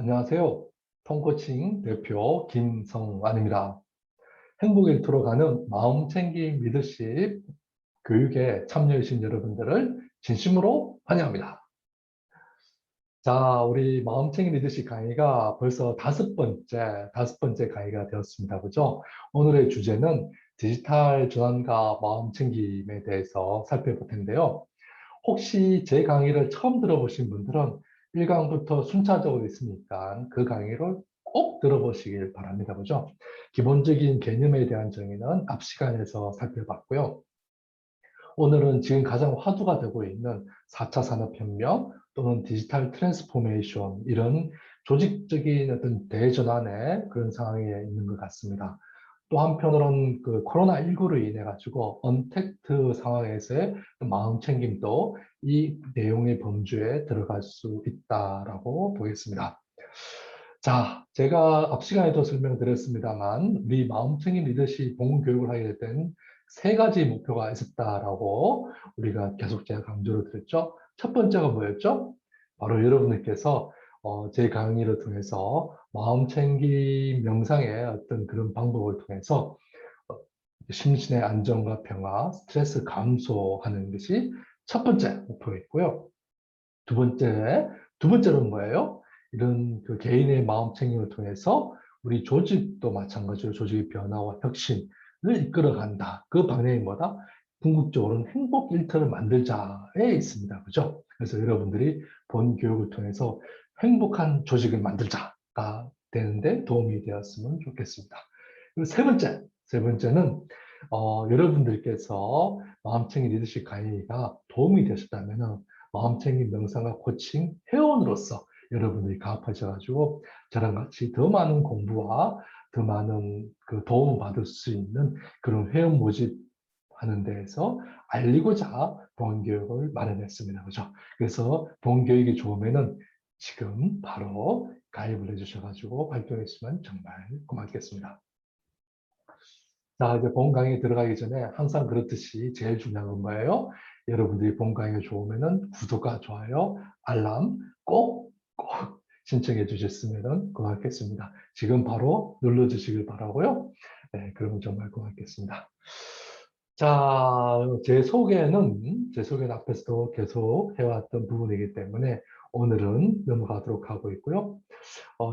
안녕하세요. 통코칭 대표 김성완입니다. 행복 일터로 가는 마음챙김 리더십 교육에 참여해주신 여러분들을 진심으로 환영합니다. 자, 우리 마음챙김 리더십 강의가 벌써 다섯 번째 강의가 되었습니다. 그죠? 오늘의 주제는 디지털 전환과 마음챙김에 대해서 살펴볼 텐데요. 혹시 제 강의를 처음 들어보신 분들은 1강부터 순차적으로 있으니까 그 강의를 꼭 들어보시길 바랍니다. 그죠? 기본적인 개념에 대한 정의는 앞 시간에서 살펴봤고요. 오늘은 지금 가장 화두가 되고 있는 4차 산업혁명 또는 디지털 트랜스포메이션 이런 조직적인 어떤 대전환의 그런 상황에 있는 것 같습니다. 또 한편으로는 그 코로나19로 인해 가지고 언택트 상황에서의 마음챙김도 이 내용의 범주에 들어갈 수 있다라고 보겠습니다. 자, 제가 앞 시간에도 설명드렸습니다만 우리 마음챙김 리더십 본문 교육을 하게 된 세 가지 목표가 있었다라고 우리가 계속 제가 강조를 드렸죠. 첫 번째가 뭐였죠? 바로 여러분들께서 제 강의를 통해서 마음챙김 명상의 어떤 그런 방법을 통해서 어, 심신의 안정과 평화, 스트레스 감소하는 것이 첫 번째 목표였고요. 두 번째는 뭐예요? 이런 그 개인의 마음 챙김을 통해서 우리 조직도 마찬가지로 조직의 변화와 혁신을 이끌어간다. 그 방향이 뭐다? 궁극적으로는 행복 일터를 만들자에 있습니다. 그죠? 그래서 여러분들이 본 교육을 통해서 행복한 조직을 만들자가 되는데 도움이 되었으면 좋겠습니다. 그리고 세 번째는 여러분들께서 마음챙김 리더십 강의가 도움이 되셨다면 마음챙김 명상과 코칭 회원으로서 여러분들이 가입하셔가지고 저랑 같이 더 많은 공부와 더 많은 그 도움을 받을 수 있는 그런 회원 모집하는 데에서 알리고자 본교육을 마련했습니다. 그죠? 그래서 본교육이 좋으면은 지금 바로 가입을 해주셔가지고 활동했으면 정말 고맙겠습니다. 자, 이제 본 강의에 들어가기 전에 항상 그렇듯이 제일 중요한 건 뭐예요? 여러분들이 본 강의가 좋으면은 구독과 좋아요, 알람 꼭 신청해 주셨으면 고맙겠습니다. 지금 바로 눌러주시길 바라고요. 네, 그러면 정말 고맙겠습니다. 자, 제 소개는 앞에서도 계속 해왔던 부분이기 때문에 오늘은 넘어가도록 하고 있고요.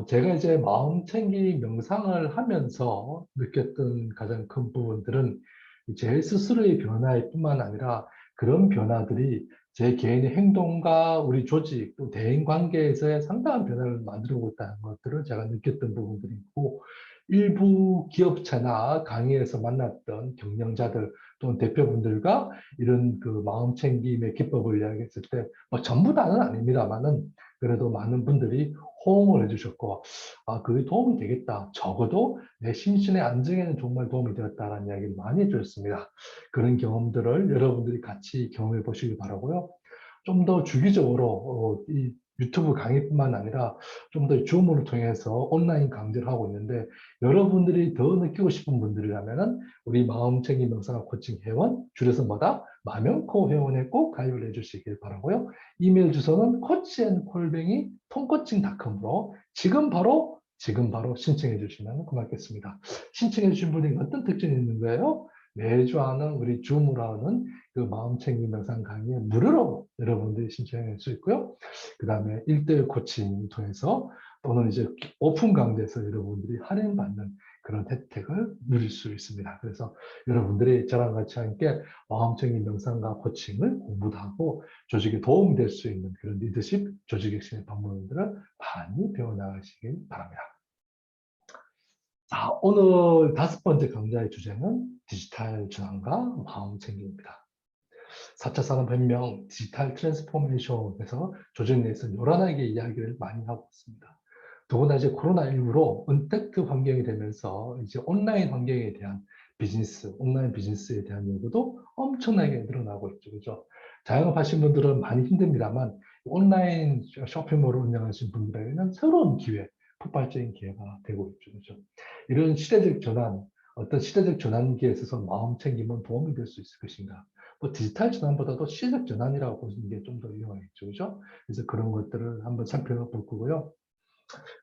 제가 이제 마음챙김 명상을 하면서 느꼈던 가장 큰 부분들은 제 스스로의 변화일 뿐만 아니라 그런 변화들이 제 개인의 행동과 우리 조직 또 대인 관계에서의 상당한 변화를 만들고 있다는 것들을 제가 느꼈던 부분들이 있고 일부 기업체나 강의에서 만났던 경영자들 또는 대표분들과 이런 그 마음챙김의 기법을 이야기했을 때 뭐 전부 다는 아닙니다만은 그래도 많은 분들이 호응을 해주셨고, 아, 그게 도움이 되겠다. 적어도 내 심신의 안정에는 정말 도움이 되었다라는 이야기를 많이 해주셨습니다. 그런 경험들을 여러분들이 같이 경험해 보시기 바라고요. 좀 더 주기적으로 이 유튜브 강의뿐만 아니라 좀 더 줌을 통해서 온라인 강좌를 하고 있는데 여러분들이 더 느끼고 싶은 분들이라면은 우리 마음챙김 명상학 코칭 회원 줄여서 뭐다? 마명코 회원에 꼭 가입을 해주시길 바라고요. 이메일 주소는 코치앤콜뱅이 통코칭닷컴으로 지금 바로 신청해 주시면 고맙겠습니다. 신청해 주신 분이 어떤 특징이 있는 거예요? 매주 하는 우리 줌으로 하는 그 마음챙김 명상 강의에 무료로 여러분들이 신청할 수 있고요. 그 다음에 1대1 코칭 통해서 또는 이제 오픈 강좌에서 여러분들이 할인받는 그런 혜택을 누릴 수 있습니다. 그래서 여러분들이 저랑 같이 함께 마음챙김 명상과 코칭을 공부도 하고 조직에 도움이 될 수 있는 그런 리더십, 조직 혁신의 방법들을 많이 배워나가시길 바랍니다. 자, 오늘 다섯 번째 강좌의 주제는 디지털 전환과 마음챙김입니다. 4차 산업혁명, 디지털 트랜스포메이션에서 조직 내에서 요란하게 이야기를 많이 하고 있습니다. 더구나 이제 코로나19로 언택트 환경이 되면서 이제 온라인 환경에 대한 비즈니스, 온라인 비즈니스에 대한 요구도 엄청나게 늘어나고 있죠. 그죠? 자영업하신 분들은 많이 힘듭니다만 온라인 쇼핑몰을 운영하시는 분들에게는 새로운 기회, 폭발적인 기회가 되고 있죠. 그죠? 이런 시대적 전환, 어떤 시대적 전환기에 있어서 마음 챙김은 도움이 될 수 있을 것인가? 뭐 디지털 전환보다도 시대적 전환이라고 보시는 게 좀 더 유용하겠죠. 그죠? 그래서 그런 것들을 한번 살펴볼 거고요.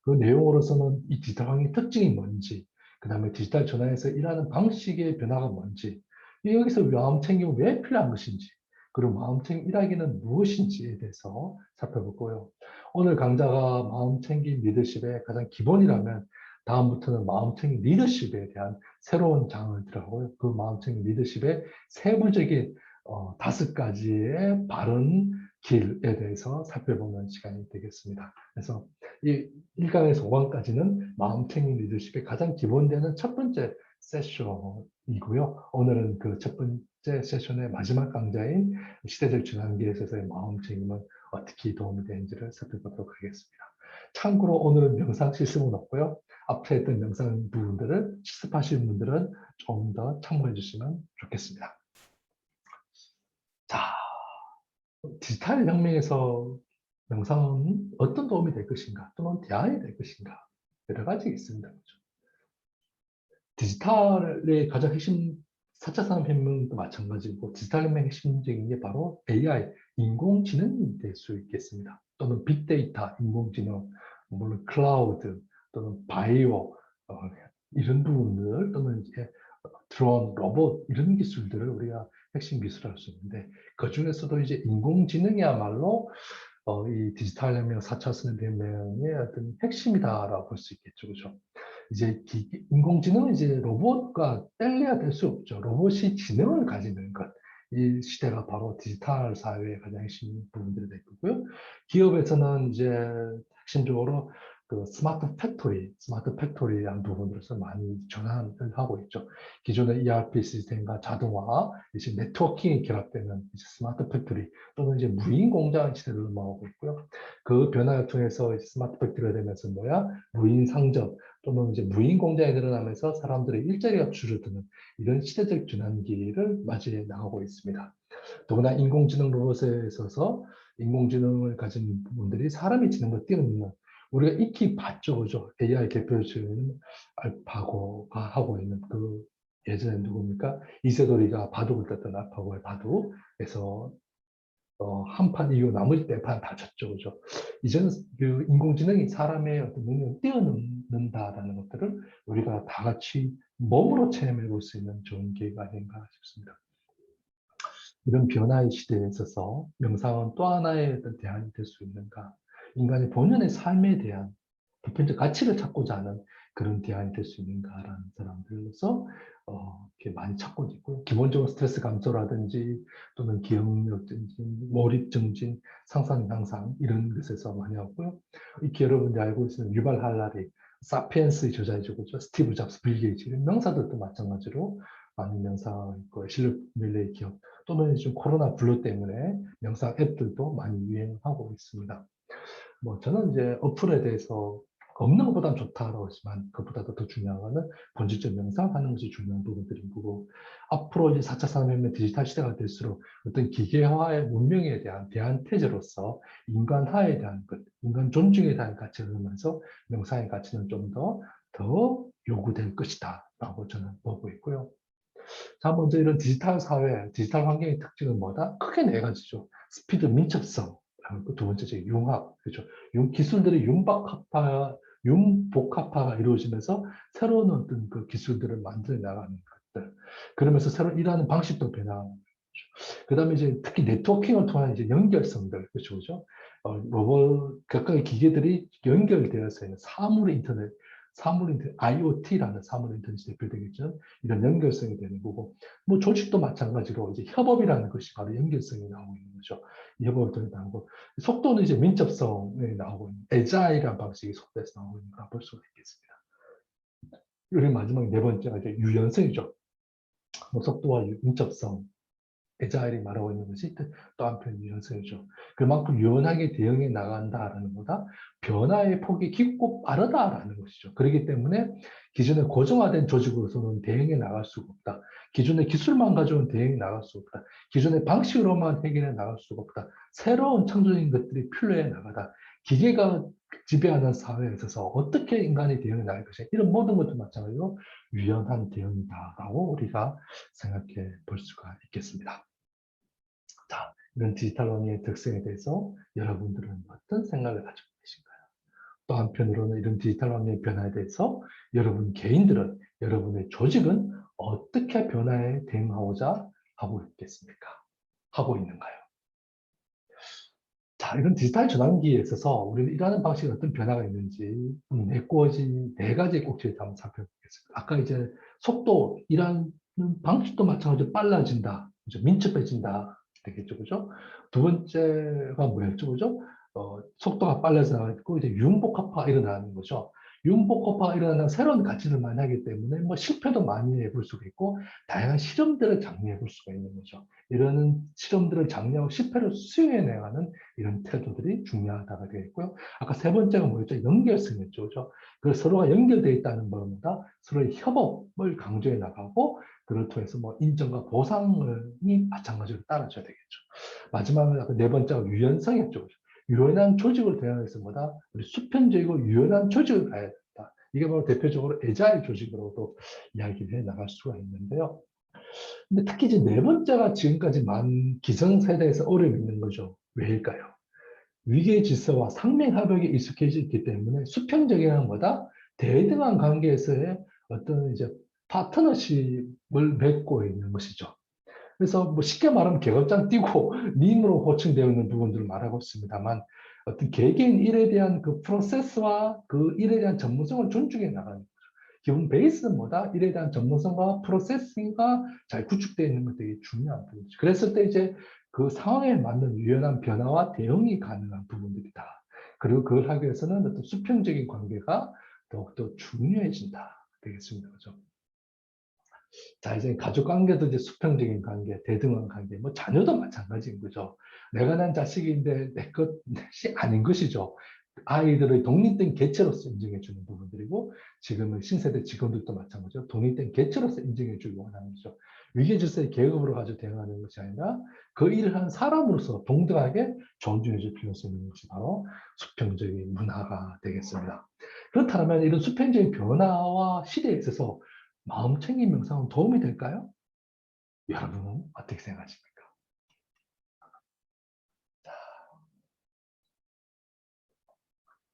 그 내용으로서는 이 디지털 환경의 특징이 뭔지, 그 다음에 디지털 전환에서 일하는 방식의 변화가 뭔지, 여기서 마음챙김이 왜 필요한 것인지, 그리고 마음챙김 일하기는 무엇인지에 대해서 살펴볼 거예요. 오늘 강좌가 마음챙김 리더십의 가장 기본이라면 다음부터는 마음챙김 리더십에 대한 새로운 장을 들어가고요. 그 마음챙김 리더십의 세부적인 5가지의 바른 길에 대해서 살펴보는 시간이 되겠습니다. 그래서 이 1강에서 5강까지는 마음챙김 리더십의 가장 기본되는 첫 번째 세션이고요. 오늘은 그 첫 번째 세션의 마지막 강좌인 시대적 전환기에 있어서의 마음챙김은 어떻게 도움이 되는지를 살펴보도록 하겠습니다. 참고로 오늘은 명상 실습은 없고요. 앞에 했던 명상 부분들을 실습하시는 분들은 좀 더 참고해 주시면 좋겠습니다. 자, 디지털 혁명에서 명상은 어떤 도움이 될 것인가 또는 대안이 될 것인가 여러 가지 있습니다. 디지털의 가장 핵심 4차 산업혁명도 마찬가지고 디지털 혁명의 핵심적인 게 바로 AI, 인공지능이 될 수 있겠습니다. 또는 빅데이터, 인공지능, 물론 클라우드 또는 바이오 이런 부분들 또는 이제 드론, 로봇 이런 기술들을 우리가 핵심 기술을 할 수 있는데 그 중에서도 이제 인공지능이야말로 이 디지털 혁명, 4차 산업혁명의 어떤 핵심이다라고 볼 수 있겠죠. 그죠? 이제 인공지능은 이제 로봇과 뗄래야 될 수 없죠. 로봇이 지능을 가지는 것. 이 시대가 바로 디지털 사회의 가장 핵심 부분들이 될 거고요. 기업에서는 이제 핵심적으로 그 스마트 팩토리라는 부분으로서 많이 전환을 하고 있죠. 기존의 ERP 시스템과 자동화, 이제 네트워킹이 결합되는 이제 스마트 팩토리 또는 이제 무인 공장 시대를 넘어가고 있고요. 그 변화를 통해서 이제 스마트 팩토리가 되면서 뭐야? 무인 상점 또는 이제 무인 공장이 늘어나면서 사람들의 일자리가 줄어드는 이런 시대적 전환기를 맞이해 나가고 있습니다. 더구나 인공지능 로봇에 있어서 인공지능을 가진 부분들이 사람이 지능을 뛰어넘는 우리가 익히 봤죠, 그죠? AI 대표적인 알파고가 하고 있는 그 예전에 누굽니까? 이세돌이가 바둑을 떴던 알파고의 바둑에서 한판 이후 나머지 4판 다 졌죠, 그죠? 이제는 그 인공지능이 사람의 어떤 능력을 뛰어넘는다라는 것들을 우리가 다 같이 몸으로 체험해 볼 수 있는 좋은 기회가 아닌가 싶습니다. 이런 변화의 시대에 있어서 명상은 또 하나의 어떤 대안이 될 수 있는가? 인간의 본연의 삶에 대한 보편적 가치를 찾고자 하는 그런 대안이 될 수 있는가라는 사람들로서 이렇게 많이 찾고 있고요. 기본적으로 스트레스 감소라든지 또는 기억력 증진, 몰입 증진, 상상 향상 이런 것에서 많이 하고요. 이렇게 여러분들이 알고 있는 유발 할라리, 사피엔스의 저자이죠, 그죠? 스티브 잡스, 빌 게이츠 이런 명사들도 마찬가지로 많은 명상 있고 실력 릴레이 기업 또는 지금 코로나 블루 때문에 명상 앱들도 많이 유행하고 있습니다. 뭐 저는 이제 어플에 대해서 없는 것보단 좋다라고 했지만 그것보다도 더 중요한 거는 본질적 명상하는 것이 중요한 부분들인 거고 앞으로 이제 4차 산업혁명 디지털 시대가 될수록 어떤 기계화의 문명에 대한 대안태제로서 인간화에 대한 것, 인간 존중에 대한 가치를 하면서 명상의 가치는 좀 더 요구될 것이다 라고 저는 보고 있고요. 자, 먼저 이런 디지털 사회, 디지털 환경의 특징은 뭐다? 크게 4가지죠. 스피드, 민첩성. 두 번째, 융합. 그죠? 기술들의 융복합화가 이루어지면서 새로운 어떤 그 기술들을 만들어 나가는 것들. 그러면서 새로 일하는 방식도 변화하는 그 다음에 이제 특히 네트워킹을 통한 이제 연결성들. 그렇죠. 그죠? 로봇, 각각의 기계들이 연결되어서 있는 사물 인터넷, IoT라는 사물 인터넷이 대표되겠죠. 이런 연결성이 되는 거고, 뭐 조직도 마찬가지로 이제 협업이라는 것이 바로 연결성이 나오고 있는 거죠. 이 협업을 통해 나오고, 속도는 이제 민첩성에 나오고 있는, 에자일한 방식이 속도에서 나오고 있는 거라 볼 수가 있겠습니다. 그리고 마지막 4번째가 이제 유연성이죠. 뭐 속도와 민첩성, 에자일이 말하고 있는 것이 또 한편 유연성이죠. 그만큼 유연하게 대응해 나간다라는 것보다 변화의 폭이 깊고 빠르다라는 것이죠. 그렇기 때문에 기존의 고정화된 조직으로서는 대응해 나갈 수가 없다. 기존의 기술만 가지고는 대응해 나갈 수 없다. 기존의 방식으로만 해결해 나갈 수가 없다. 새로운 창조적인 것들이 필요해 나가다. 기계가 지배하는 사회에 있어서 어떻게 인간이 대응해 나갈 것이냐. 이런 모든 것도 마찬가지로 유연한 대응이다라고 우리가 생각해 볼 수가 있겠습니다. 자, 이런 디지털 언어의 특성에 대해서 여러분들은 어떤 생각을 가지고 계신가요? 또 한편으로는 이런 디지털 환경의 변화에 대해서 여러분 개인들은, 여러분의 조직은 어떻게 변화에 대응하고자 하고 있겠습니까? 하고 있는가요? 자, 이런 디지털 전환기에 있어서 우리는 일하는 방식에 어떤 변화가 있는지 메꿔진 네 가지 꼭지를 한번 살펴보겠습니다. 아까 이제 속도, 일하는 방식도 마찬가지로 빨라진다, 그죠? 민첩해진다 되겠죠, 그죠? 두 번째가 뭐였죠, 그죠? 속도가 빨라지고 이제 융복합화가 일어나는 거죠. 융복합화가 일어나는 새로운 가치를 많이 하기 때문에 뭐 실패도 많이 해볼 수가 있고 다양한 실험들을 장려해 볼 수가 있는 거죠. 이런 실험들을 장려하고 실패를 수용해 나가는 이런 태도들이 중요하다고 되어 있고요. 아까 세 번째가 뭐였죠? 연결성이었죠. 그죠? 그 서로가 연결되어 있다는 것보다 서로의 협업을 강조해 나가고 그를 통해서 뭐 인정과 보상이 마찬가지로 따라줘야 되겠죠. 마지막은 아까 네 번째가 유연성이었죠. 그죠? 유연한 조직을 대하여서보다 우리 수평적이고 유연한 조직을 가야 된다. 이게 바로 대표적으로 애자일 조직으로도 이야기를 해 나갈 수가 있는데요. 근데 특히 이제 네 번째가 지금까지 많은 기성세대에서 어려움이 있는 거죠. 왜일까요? 위계 질서와 상명하복에 익숙해져 있기 때문에 수평적이라는 것보다 대등한 관계에서의 어떤 이제 파트너십을 맺고 있는 것이죠. 그래서 뭐 쉽게 말하면 계급장 띄고 님으로 호칭되어 있는 부분들을 말하고 있습니다만 어떤 개개인 일에 대한 그 프로세스와 그 일에 대한 전문성을 존중해 나가는 거죠. 기본 베이스는 뭐다? 일에 대한 전문성과 프로세싱과 잘 구축되어 있는 것들이 되게 중요한 부분이죠. 그랬을 때 이제 그 상황에 맞는 유연한 변화와 대응이 가능한 부분들이다. 그리고 그걸 하기 위해서는 어떤 수평적인 관계가 더욱더 중요해진다. 되겠습니다. 그죠? 자, 이제 가족 관계도 이제 수평적인 관계, 대등한 관계, 뭐 자녀도 마찬가지인 거죠. 내가 난 자식인데 내 것이 아닌 것이죠. 아이들의 독립된 개체로서 인정해주는 부분들이고, 지금은 신세대 직원들도 마찬가지로 독립된 개체로서 인정해주기 원하는 거죠. 위계질서의 계급으로 가지고 대응하는 것이 아니라 그 일을 한 사람으로서 동등하게 존중해줄 필요성이 있는 것이 바로 수평적인 문화가 되겠습니다. 그렇다면 이런 수평적인 변화와 시대에 있어서 마음챙김 명상은 도움이 될까요? 여러분은 어떻게 생각하십니까?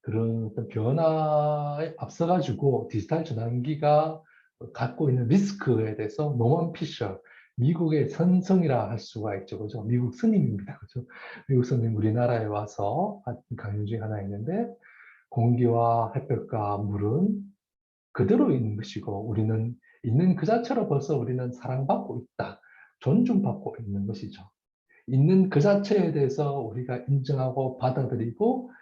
그런 어떤 변화에 앞서가지고 디지털 전환기가 갖고 있는 리스크에 대해서 노먼 피셔, 미국의 선성이라 할 수가 있죠. 그죠? 미국 스님입니다. 그죠? 미국 스님 우리나라에 와서 한 강연 중에 하나 있는데, 공기와 햇볕과 물은 그대로 있는 것이고, 우리는 있는 그 자체로 벌써 우리는 사랑받고 있다. 존중받고 있는 것이죠. 있는 그 자체에 대해서 우리가 인정하고 받아들이고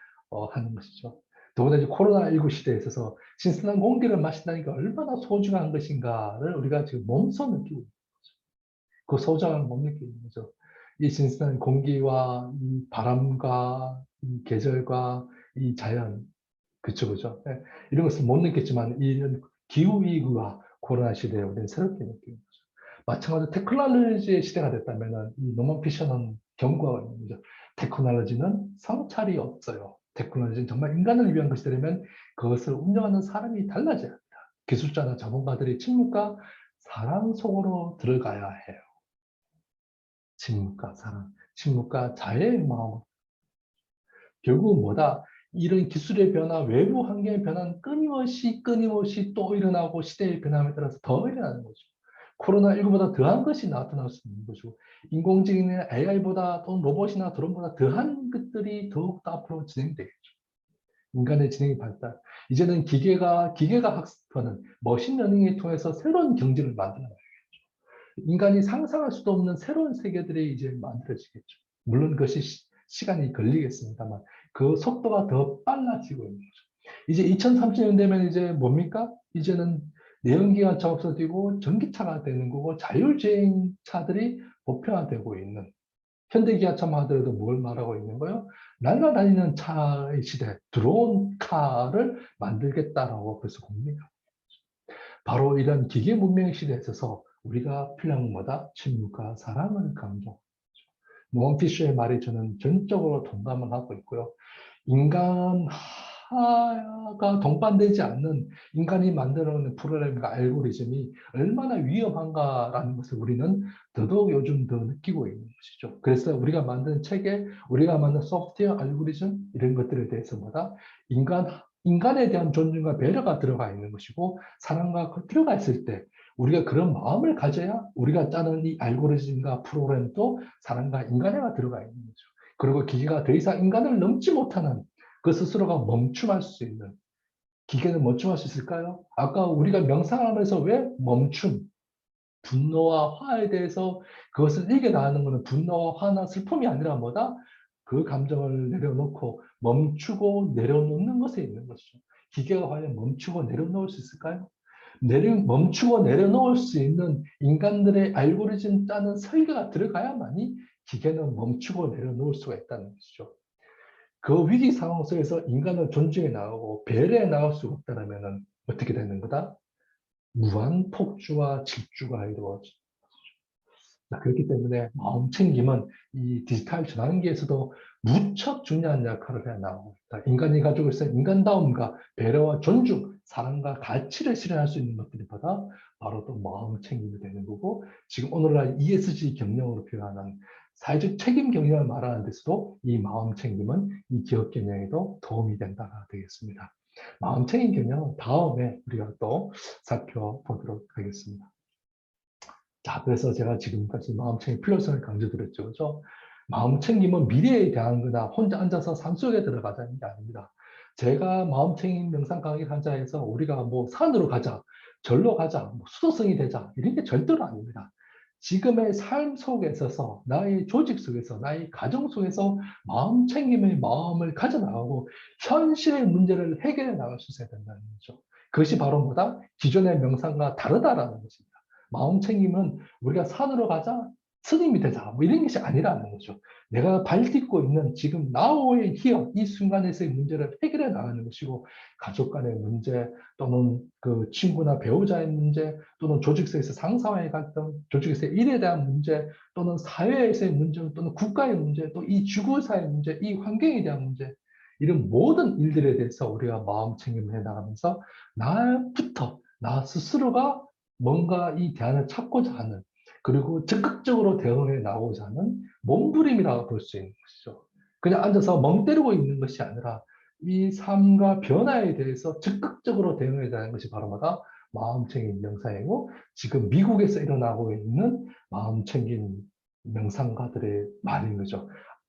하는 것이죠. 더구나 이제 코로나19 시대에 있어서 신선한 공기를 마신다는 게 얼마나 소중한 것인가를 우리가 지금 몸소 느끼고 있는 거죠. 그 소중함을 못 느끼고 있는 거죠. 이 신선한 공기와 이 바람과 이 계절과 이 자연, 그쵸, 그죠? 네. 이런 것을 못 느꼈지만 이런 기후위기와 코로나 시대에 우리는 새롭게 느끼는 거죠. 마찬가지로 테크놀로지의 시대가 됐다면 이 노먼 피셔는 경고하고 있는 거죠. 테크놀로지는 성찰이 없어요. 테크놀로지는 정말 인간을 위한 것이 되려면 그것을 운영하는 사람이 달라져야 합니다. 기술자나 자본가들이 침묵과 사랑 속으로 들어가야 해요. 침묵과 사랑, 침묵과 자애의 마음. 결국은 뭐다? 이런 기술의 변화, 외부 환경의 변화는 끊임없이 또 일어나고 시대의 변함에 따라서 더 일어나는 거죠. 코로나19보다 더한 것이 나타날 수 있는 거죠. 인공지능이나 AI보다 또는 로봇이나 드론보다 더한 것들이 더욱더 앞으로 진행되겠죠. 인간의 지능이 발달. 이제는 기계가 학습하는 머신러닝을 통해서 새로운 경제를 만들어내요. 인간이 상상할 수도 없는 새로운 세계들이 이제 만들어지겠죠. 물론 그것이 시간이 걸리겠습니다만 그 속도가 더 빨라지고 있는 거죠. 이제 2030년 되면 이제 뭡니까? 이제는 내연기관차 없어지고 전기차가 되는 거고 자율주행차들이 보편화되고 있는, 현대기아차만 하더라도 뭘 말하고 있는 거예요? 날아다니는 차의 시대, 드론 카를 만들겠다라고 벌써 공개합니다. 바로 이런 기계 문명의 시대에 있어서 우리가 필요한 것보다 침묵과 사랑을 강조. 노먼 피셔의 말에 저는 전적으로 동감을 하고 있고요. 인간하가 동반되지 않는 인간이 만들어내는 프로그램과 알고리즘이 얼마나 위험한가라는 것을 우리는 더더욱 요즘 더 느끼고 있는 것이죠. 그래서 우리가 만든 체계, 우리가 만든 소프트웨어, 알고리즘 이런 것들에 대해서보다 인간 인간에 대한 존중과 배려가 들어가 있는 것이고 사랑과 들어가 있을 때 우리가 그런 마음을 가져야 우리가 짜는 이 알고리즘과 프로그램도 사랑과 인간애가 들어가 있는 거죠. 그리고 기계가 더 이상 인간을 넘지 못하는 그 스스로가 멈춤할 수 있는 기계는 멈춤할 수 있을까요? 아까 우리가 명상하면서 왜 멈춤, 분노와 화에 대해서 그것을 이겨나가는 것은 분노와 화나 슬픔이 아니라 뭐다? 그 감정을 내려놓고 멈추고 내려놓는 것에 있는 것이죠. 기계가 과연 멈추고 내려놓을 수 있을까요? 멈추고 내려놓을 수 있는 인간들의 알고리즘 짜는 설계가 들어가야만이 기계는 멈추고 내려놓을 수가 있다는 것이죠. 그 위기 상황 속에서 인간을 존중해 나가고 배려해 나갈 수가 없다면 어떻게 되는 거다? 무한 폭주와 질주가 이루어져. 그렇기 때문에 마음 챙김은 이 디지털 전환기에서도 무척 중요한 역할을 해 나가고 있다. 인간이 가지고 있는 인간다움과 배려와 존중, 사랑과 가치를 실현할 수 있는 것들이 바로 또 마음 챙김이 되는 거고, 지금 오늘날 ESG 경영으로 표현하는 사회적 책임 경영을 말하는 데서도 이 마음 챙김은 이 기업 경영에도 도움이 된다가 되겠습니다. 마음 챙김 경영은 다음에 우리가 또 살펴보도록 하겠습니다. 자, 그래서 제가 지금까지 마음챙김 필요성을 강조드렸죠. 그죠? 마음챙김은 미래에 대한 거나 혼자 앉아서 삶 속에 들어가자는 게 아닙니다. 제가 마음챙김 명상 강의 한자에서 우리가 뭐 산으로 가자, 절로 가자, 뭐 수도승이 되자, 이런 게 절대로 아닙니다. 지금의 삶 속에 있어서, 나의 조직 속에서, 나의 가정 속에서 마음챙김의 마음을 가져나가고 현실의 문제를 해결해 나갈 수 있어야 된다는 거죠. 그것이 바로 뭐다? 기존의 명상과 다르다라는 것입니다. 마음 챙김은 우리가 산으로 가자, 스님이 되자, 뭐 이런 것이 아니라는 거죠. 내가 밟고 있는 지금 나의 히어, 이 순간에서의 문제를 해결해 나가는 것이고, 가족 간의 문제, 또는 그 친구나 배우자의 문제, 또는 조직에서 상사와의 갈등, 조직에서의 일에 대한 문제, 또는 사회에서의 문제, 또는 국가의 문제, 또 이 지구사의 문제, 이 환경에 대한 문제, 이런 모든 일들에 대해서 우리가 마음 챙김을 해 나가면서 나부터, 나 스스로가 뭔가 이 대안을 찾고자 하는, 그리고 적극적으로 대응해 나오고자 하는 몸부림이라고 볼 수 있는 것이죠. 그냥 앉아서 멍 때리고 있는 것이 아니라 이 삶과 변화에 대해서 적극적으로 대응해야 되는 것이 바로 뭐다? 마음챙김 명상이고, 지금 미국에서 일어나고 있는 마음챙김 명상가들의 말인 거죠.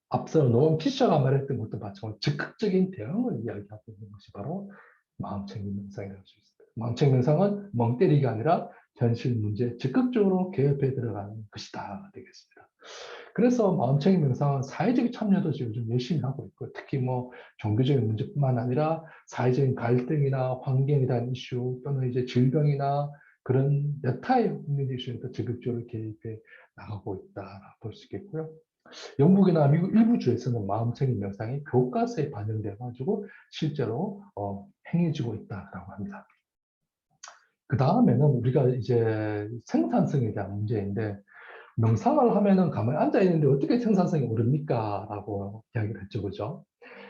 앞서 노먼 피셔가 말했던 것도 마찬가지로 적극적인 대응을 이야기하고 있는 것이 바로 마음챙김 명상이라고 할 수 있습니다. 마음챙김 명상은 멍 때리기가 아니라 현실 문제에 적극적으로 개입해 들어가는 것이다 되겠습니다. 그래서 마음챙김 명상은 사회적 참여도 지금 좀 열심히 하고 있고, 특히 뭐 종교적인 문제뿐만 아니라 사회적인 갈등이나 환경에 대한 이슈, 또는 이제 질병이나 그런 여타의 국민 이슈에도 적극적으로 개입해 나가고 있다 볼 수 있겠고요. 영국이나 미국 일부 주에서는 마음챙김 명상이 교과서에 반영돼 가지고 실제로 행해지고 있다라고 합니다. 그 다음에는 우리가 이제 생산성에 대한 문제인데, 명상을 하면은 가만히 앉아 있는데 어떻게 생산성이 오릅니까? 라고 이야기를 했죠. 그죠?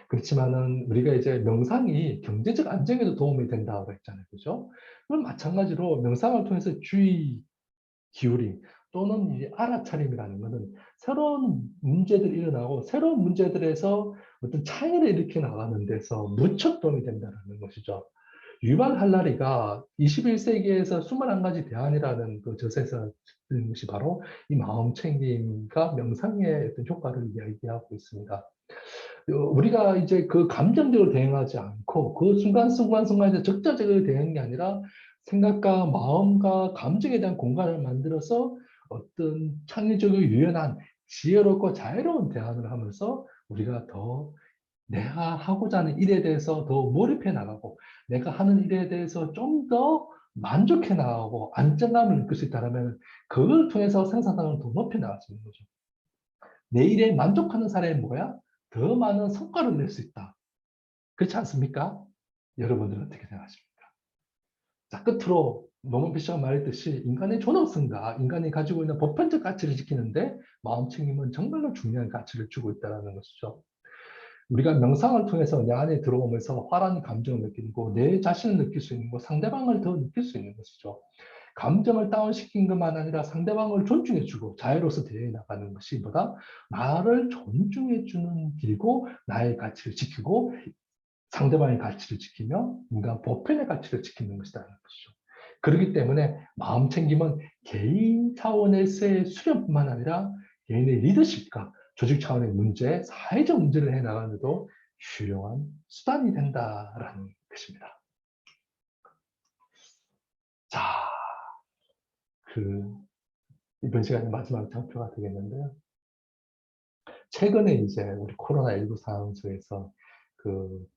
그렇지만은 우리가 이제 명상이 경제적 안정에도 도움이 된다고 했잖아요. 그죠? 그럼 마찬가지로 명상을 통해서 주의 기울임 또는 이 알아차림이라는 것은 새로운 문제들이 일어나고 새로운 문제들에서 어떤 차이를 일으켜 나가는 데서 무척 도움이 된다는 것이죠. 유발 할라리가 21세기에서 21가지 대안이라는 그 저서에서 쓴 것이 바로 이 마음챙김과 명상의 어떤 효과를 이야기하고 있습니다. 우리가 이제 그 감정적으로 대응하지 않고 그 순간순간순간에 적자적으로 대응이 아니라 생각과 마음과 감정에 대한 공간을 만들어서 어떤 창의적이고 유연한 지혜롭고 자유로운 대안을 하면서 우리가 더 내가 하고자 하는 일에 대해서 더 몰입해 나가고 내가 하는 일에 대해서 좀 더 만족해 나가고 안정감을 느낄 수 있다면 그걸 통해서 생산성을 더 높여 나갈 수 있는 거죠. 내 일에 만족하는 사람이 뭐야? 더 많은 성과를 낼 수 있다. 그렇지 않습니까? 여러분들은 어떻게 생각하십니까? 자, 끝으로 노먼 피셔가 말했듯이 인간의 존엄성과 인간이 가지고 있는 보편적 가치를 지키는데 마음챙김은 정말로 중요한 가치를 주고 있다는 것이죠. 우리가 명상을 통해서 내 안에 들어오면서 화라는 감정을 느끼고 내 자신을 느낄 수 있는 거, 상대방을 더 느낄 수 있는 것이죠. 감정을 다운시킨 것만 아니라 상대방을 존중해주고 자유로서 대해 나가는 것이 보다 나를 존중해주는 길이고 나의 가치를 지키고 상대방의 가치를 지키며 인간 보편의 가치를 지키는 것이라는 것이죠. 그렇기 때문에 마음 챙김은 개인 차원에서의 수련뿐만 아니라 개인의 리더십과 조직 차원의 문제, 사회적 문제를 해나가는데도 훌륭한 수단이 된다라는 것입니다. 자, 이번 시간이 마지막 장표가 되겠는데요. 최근에 이제 우리 코로나19 상황 속에서 그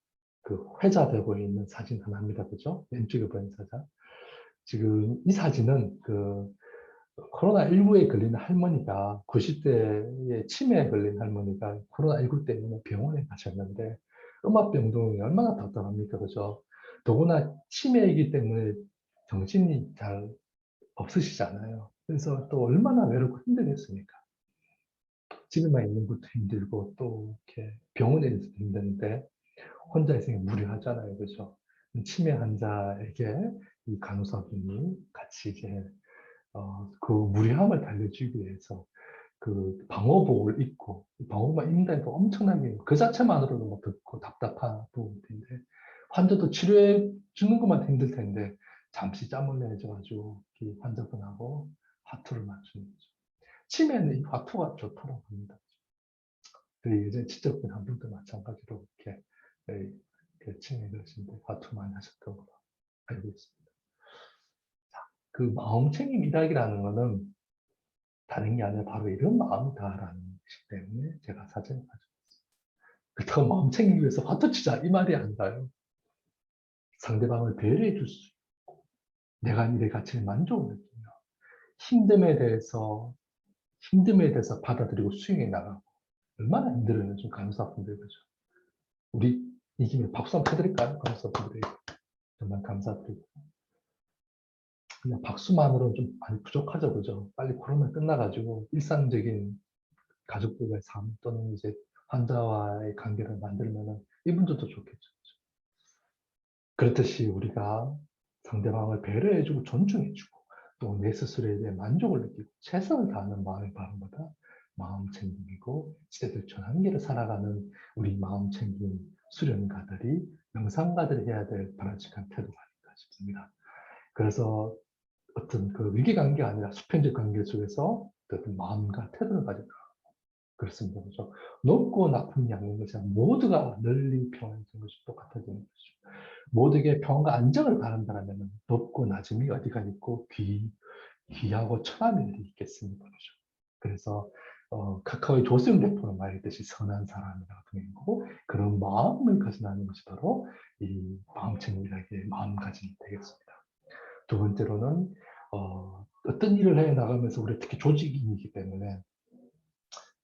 회자되고 있는 사진 하나입니다. 그죠? 왼쪽에 보이는 사진. 지금 이 사진은 코로나19에 걸린 할머니가 90대에 치매에 걸린 할머니가 코로나19 때문에 병원에 가셨는데 음압병동이 얼마나 답답합니까? 그죠? 더구나 치매이기 때문에 정신이 잘 없으시잖아요. 그래서 또 얼마나 외롭고 힘들겠습니까? 집에만 있는 것도 힘들고 또 이렇게 병원에 있어도 힘든데 혼자 있으니 무료하잖아요. 그죠? 치매 환자에게 이 간호사분이 같이 이제 그 무료함을 달래주기 위해서 그 방호복을 입고 방호복만 입는다니까 엄청나게 그 자체만으로도 뭐 듣고 답답한 부분인데 환자도 치료해 주는 것만 힘들 텐데 잠시 짬을 내줘가지고 이 환자분하고 화투를 맞추는 거죠. 치매는 이 화투가 좋다고 합니다. 그 예전에 지적분 한 분도 마찬가지로 이렇게 치매 그러신데 화투 많이 하셨던 걸로 알고 있습니다. 그 마음챙김 일학이라는 거는 다른 게 아니라 바로 이런 마음이다라는 것이기 때문에 제가 사진을 가져왔습니다. 그렇다고 마음챙기기 위해서 화투치자 이 말이 아니라요. 상대방을 배려해 줄 수 있고 내가 일의 가치를 만족을 느끼며 힘듦에 대해서 받아들이고 수용해 나가고 얼마나 힘들어요. 좀 간호사분들 그죠. 우리 이기면 박수 한번 쳐드릴까요? 간호사분들에게 정말 감사드리고 그냥 박수만으로는 좀 많이 부족하죠. 그죠? 빨리 코로나 끝나가지고 일상적인 가족들과의 삶 또는 이제 환자와의 관계를 만들면은 이분들도 좋겠죠. 그렇듯이 우리가 상대방을 배려해주고 존중해주고 또 내 스스로에 대해 만족을 느끼고 최선을 다하는 마음이 바로 뭐다? 마음 챙김이고 시대적 전환기를 살아가는 우리 마음 챙김 수련가들이 명상가들이 해야 될 바람직한 태도가 아닐까 싶습니다. 그래서 어떤 그 위기관계가 아니라 수평적 관계 속에서 어떤 마음과 태도를 가지고 그렇습니다. 그렇죠? 높고 낮은 양인 것이 아니라 모두가 널리 평안해지는 것이 똑같아지는 것이죠. 모두에게 평안과 안정을 바란다면 높고 낮음이 어디가 있고 귀하고 천함이 어디 있겠습니까? 그렇죠? 그래서 카카오의 조수영 대표가 말했듯이 선한 사람이라고 등이고 그런 마음을 가진다는 것이 바로 이 마음챙김이라기에 마음가짐이 되겠습니다. 두 번째로는 어떤 일을 해 나가면서 우리 특히 조직인이기 때문에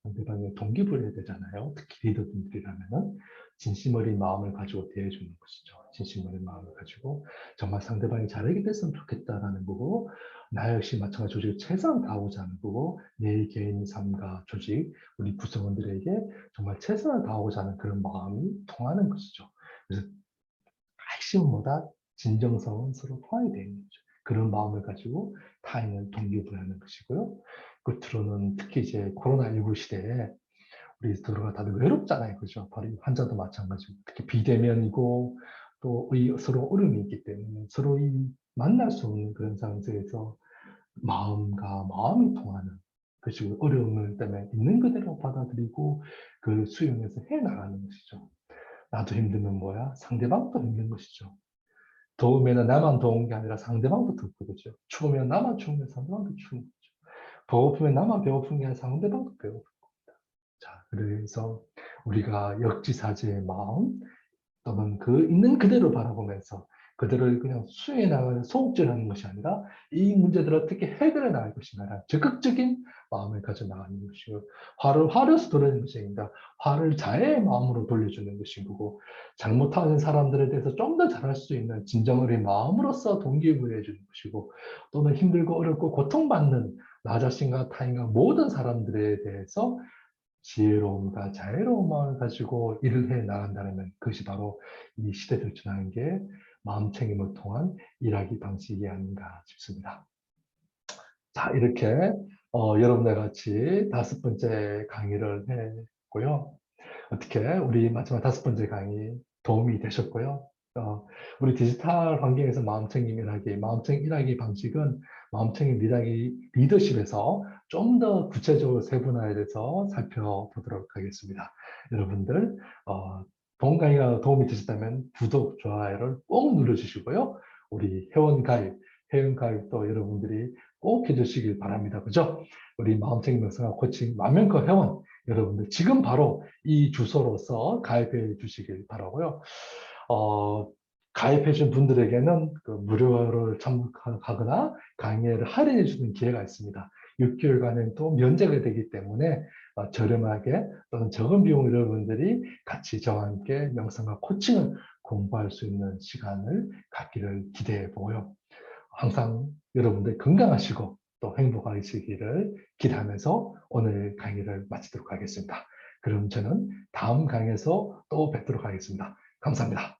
상대방의 동기부여를 해야 되잖아요. 특히 리더분들이라면은 진심 어린 마음을 가지고 대해주는 것이죠. 진심 어린 마음을 가지고 정말 상대방이 잘하게 됐으면 좋겠다라는 거고 나 역시 마찬가지 조직에 최선을 다하고자 하는 거고 내 개인 삶과 조직, 우리 구성원들에게 정말 최선을 다하고자 하는 그런 마음이 통하는 것이죠. 그래서 핵심은 뭐다? 진정성은 서로 통하게 되는 거죠. 그런 마음을 가지고 타인을 동기부여하는 것이고요. 끝으로는 특히 이제 코로나19 시대에 우리 서로가 다들 외롭잖아요. 그죠? 바로 이 환자도 마찬가지고 특히 비대면이고 또 서로 어려움이 있기 때문에 서로 만날 수 없는 그런 상황에서 마음과 마음이 통하는 그리고 어려움을 때문에 있는 그대로 받아들이고 그 수용해서 해나가는 것이죠. 나도 힘들면 뭐야? 상대방도 힘든 것이죠. 더우면 나만 더운 게 아니라 상대방도 덥고 그죠. 추우면 나만 추우면 상대방도 추운 거죠. 배고프면 나만 배고픈 게 아니라 상대방도 배고픈 겁니다. 자, 그래서 우리가 역지사지의 마음 또는 그 있는 그대로 바라보면서 그들을 그냥 수용해 나가는 소극적하는 것이 아니라 이 문제들을 어떻게 해결해 나갈 것인가를 적극적인 마음을 가져 나가는 것이고 화를 화려서 돌리는 것이 아니라 화를 자애의 마음으로 돌려주는 것인 거고 잘못하는 사람들에 대해서 좀 더 잘할 수 있는 진정어린 마음으로서 동기부여해 주는 것이고 또는 힘들고 어렵고 고통받는 나 자신과 타인과 모든 사람들에 대해서 지혜로움과 자애로운 마음을 가지고 일을 해 나간다면 그것이 바로 이 시대를 지나는 게 마음챙김을 통한 일하기 방식이 아닌가 싶습니다. 자, 이렇게 여러분과 같이 5번째 강의를 했고요. 어떻게 우리 마지막 5번째 강의 도움이 되셨고요. 우리 디지털 환경에서 마음챙김 일하기, 마음챙김 일하기 방식은 마음챙김 일하기 리더십에서 좀 더 구체적으로 세분화에 대해서 살펴보도록 하겠습니다. 여러분들, 본 강의가 도움이 되셨다면 구독, 좋아요를 꼭 눌러주시고요. 우리 회원가입도 여러분들이 꼭 해주시길 바랍니다. 그죠? 우리 마음챙김 명상과 코칭 만명커 회원 여러분들 지금 바로 이 주소로서 가입해 주시길 바라고요. 어, 가입해 준 분들에게는 그 무료를 참석하거나 강의를 할인해 주는 기회가 있습니다. 6개월간은 또 면제가 되기 때문에 저렴하게 또는 적은 비용으로 여러분들이 같이 저와 함께 명상과 코칭을 공부할 수 있는 시간을 갖기를 기대해 보고요. 항상 여러분들 건강하시고 또 행복하시기를 기대하면서 오늘 강의를 마치도록 하겠습니다. 그럼 저는 다음 강의에서 또 뵙도록 하겠습니다. 감사합니다.